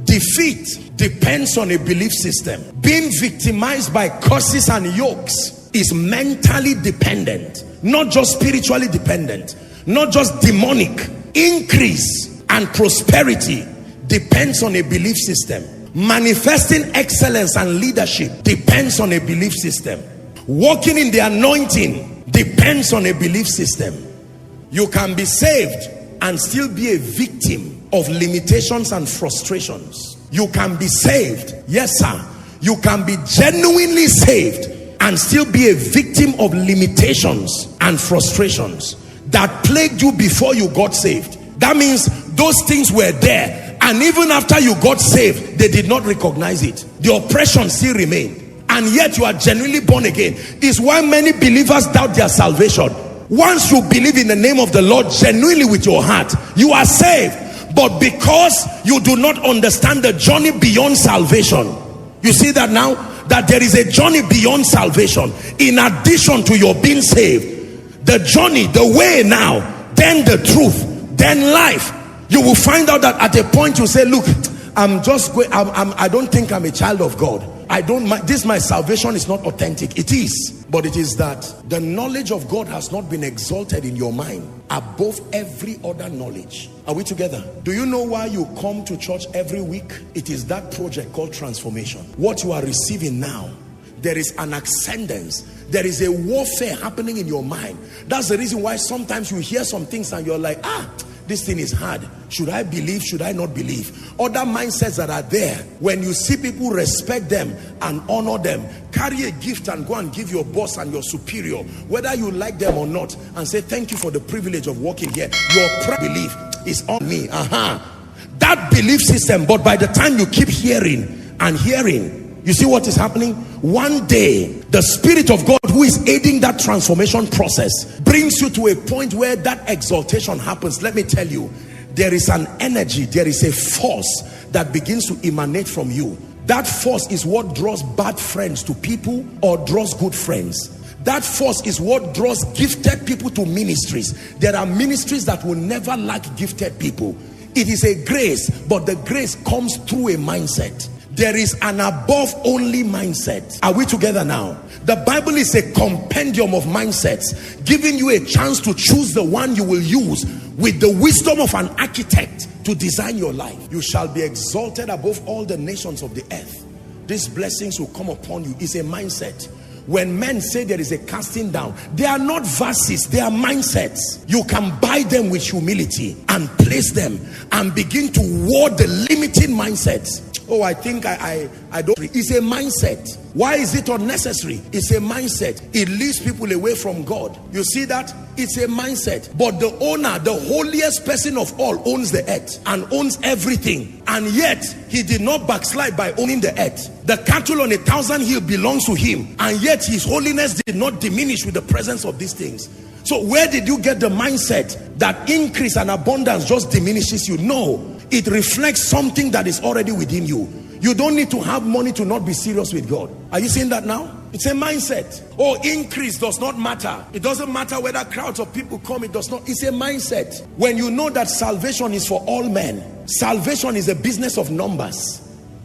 Defeat depends on a belief system. Being victimized by curses and yokes is mentally dependent, not just spiritually dependent, not just demonic. Increase and prosperity depends on a belief system. Manifesting excellence and leadership depends on a belief system. Walking in the anointing depends on a belief system. You can be saved and still be a victim of limitations and frustrations. You can be saved, yes sir, you can be genuinely saved and still be a victim of limitations and frustrations that plagued you before you got saved. That means those things were there, and even after you got saved, they did not recognize it. The oppression still remained, and yet you are genuinely born again. It's why many believers doubt their salvation. Once you believe in the name of the Lord genuinely with your heart, you are saved. But because you do not understand the journey beyond salvation, you see that now, that there is a journey beyond salvation. In addition to your being saved, the journey, the way now, then the truth, then life. You will find out that at a point you say, look, I'm just going, I don't think I'm a child of God. My salvation is not authentic. It is, but it is that the knowledge of God has not been exalted in your mind above every other knowledge. Are we together? Do you know why you come to church every week? It is that project called transformation. What you are receiving now, there is an ascendance. There is a warfare happening in your mind. That's the reason why sometimes you hear some things and you're like, this thing is hard. Should I believe? Should I not believe? Other mindsets that are there. When you see people, respect them and honor them. Carry a gift and go and give your boss and your superior, whether you like them or not, and say, thank you for the privilege of working here. Your belief is on me. That belief system. But by the time you keep hearing and hearing, you see what is happening? One day, the Spirit of God, who is aiding that transformation process, brings you to a point where that exaltation happens. Let me tell you, there is an energy, there is a force that begins to emanate from you. That force is what draws bad friends to people or draws good friends. That force is what draws gifted people to ministries. There are ministries that will never lack gifted people. It is a grace, but the grace comes through a mindset. There is an above only mindset. Are we together now? The Bible is a compendium of mindsets, giving you a chance to choose the one you will use with the wisdom of an architect to design your life. You shall be exalted above all the nations of the earth. These blessings will come upon you. It's a mindset. When men say there is a casting down, they are not verses, they are mindsets. You can buy them with humility and place them and begin to ward the limiting mindsets. Oh, I think I don't. It's a mindset. Why is it unnecessary? It's a mindset. It leads people away from God. You see that? It's a mindset. But the owner, the holiest person of all, owns the earth and owns everything. And yet, he did not backslide by owning the earth. The cattle on 1,000 hills belongs to him. And yet, his holiness did not diminish with the presence of these things. So where did you get the mindset that increase and abundance just diminishes you? No. It reflects something that is already within you. You don't need to have money to not be serious with God. Are you seeing that now? It's a mindset. Oh, increase does not matter. It doesn't matter whether crowds of people come. It does not. It's a mindset. When you know that salvation is for all men, salvation is a business of numbers.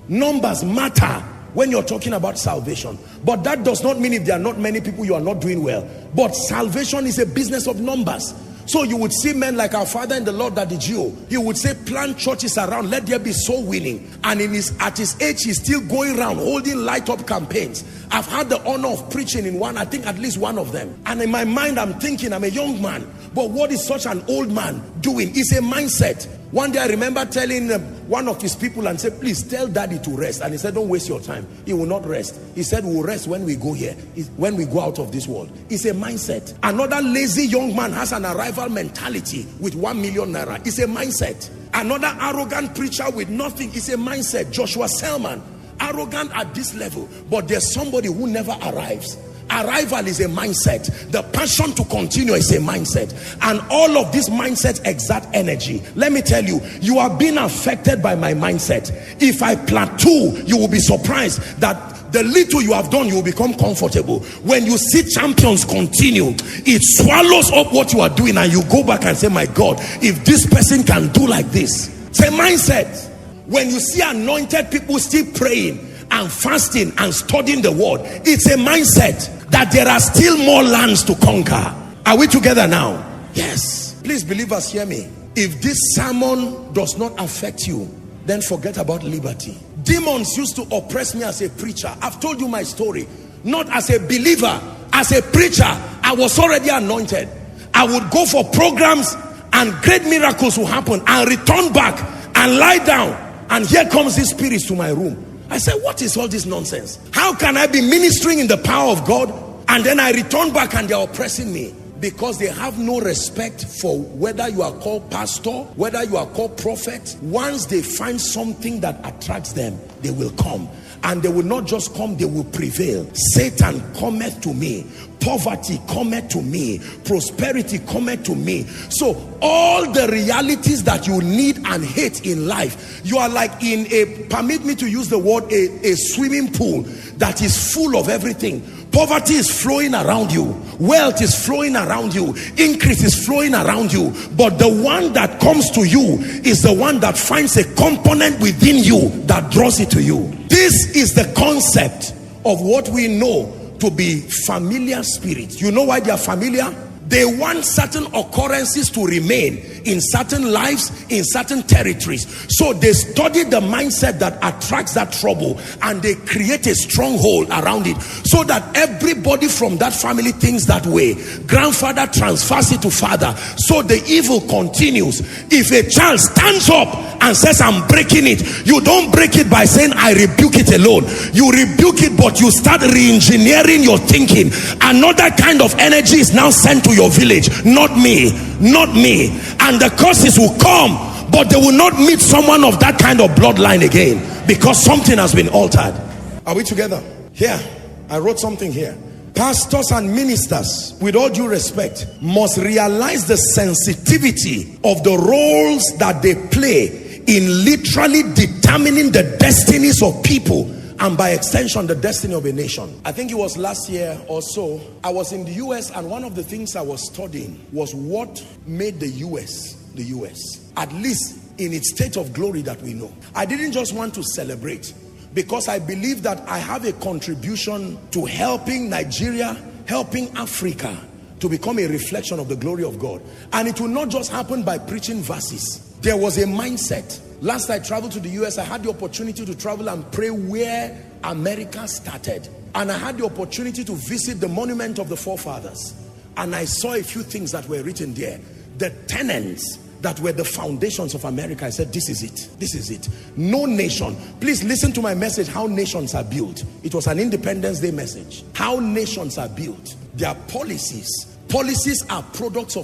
Numbers matter when you're talking about salvation. But that does not mean if there are not many people, you are not doing well. But salvation is a business of numbers. So you would see men like our father in the Lord, Daddy Gio. He would say, plant churches around, let there be soul winning. And at his age, he's still going around holding light up campaigns. I've had the honor of preaching in one, I think at least one of them. And in my mind, I'm thinking, I'm a young man. But what is such an old man doing? It's a mindset. One day I remember telling one of his people and said, please tell Daddy to rest. And he said, don't waste your time. He will not rest. He said, we'll rest when we go here, when we go out of this world. It's a mindset. Another lazy young man has an arrival mentality with 1 million naira. It's a mindset. Another arrogant preacher with nothing. It's a mindset. Joshua Selman, arrogant at this level, but there's somebody who never arrives. Arrival is a mindset. The passion to continue is a mindset. And all of these mindsets exert energy. Let me tell you, you are being affected by my mindset. If I plateau, you will be surprised that the little you have done, you will become comfortable. When you see champions continue, it swallows up what you are doing and you go back and say, my God, if this person can do like this. It's a mindset. When you see anointed people still praying and fasting and studying the word, it's a mindset that there are still more lands to conquer. Are we together now? Yes. Please, believers, hear me. If this sermon does not affect you, then forget about liberty. Demons used to oppress me as a preacher. I've told you my story. Not as a believer, as a preacher. I was already anointed. I would go for programs and great miracles will happen, and return back and lie down, and here comes these spirits to my room. I said, what is all this nonsense? How can I be ministering in the power of God and then I return back and they're oppressing me? Because they have no respect for whether you are called pastor, whether you are called prophet. Once they find something that attracts them, they will come. And they will not just come, they will prevail. Satan cometh to me. Poverty cometh to me. Prosperity cometh to me. So all the realities that you need and hate in life, you are like in a, permit me to use the word, a swimming pool that is full of everything. Poverty is flowing around you. Wealth is flowing around you. Increase is flowing around you. But the one that comes to you is the one that finds a component within you that draws it to you. This is the concept of what we know to be familiar spirits. You know why they are familiar? They want certain occurrences to remain in certain lives, in certain territories. So they study the mindset that attracts that trouble, and they create a stronghold around it, so that everybody from that family thinks that way. Grandfather transfers it to father, so the evil continues. If a child stands up and says, I'm breaking it, you don't break it by saying, I rebuke it alone. You rebuke it, but you start re-engineering your thinking. Another kind of energy is now sent to your village. Not me, not me. And the curses will come, but they will not meet someone of that kind of bloodline again, because something has been altered. Are we together? Here, I wrote something here. Pastors and ministers, with all due respect, must realize the sensitivity of the roles that they play in literally determining the destinies of people, and by extension the destiny of a nation. I think it was last year or so, I was in the US, and one of the things I was studying was what made the US the US, at least in its state of glory that we know. I didn't just want to celebrate, because I believe that I have a contribution to helping Nigeria, helping Africa to become a reflection of the glory of God. And it will not just happen by preaching verses. There was a mindset. Last I traveled to the US, I had the opportunity to travel and pray where America started. And I had the opportunity to visit the monument of the forefathers. And I saw a few things that were written there. The tenets that were the foundations of America. I said, this is it. This is it. No nation. Please listen to my message, how nations are built. It was an Independence Day message. How nations are built. Their policies. Policies are products of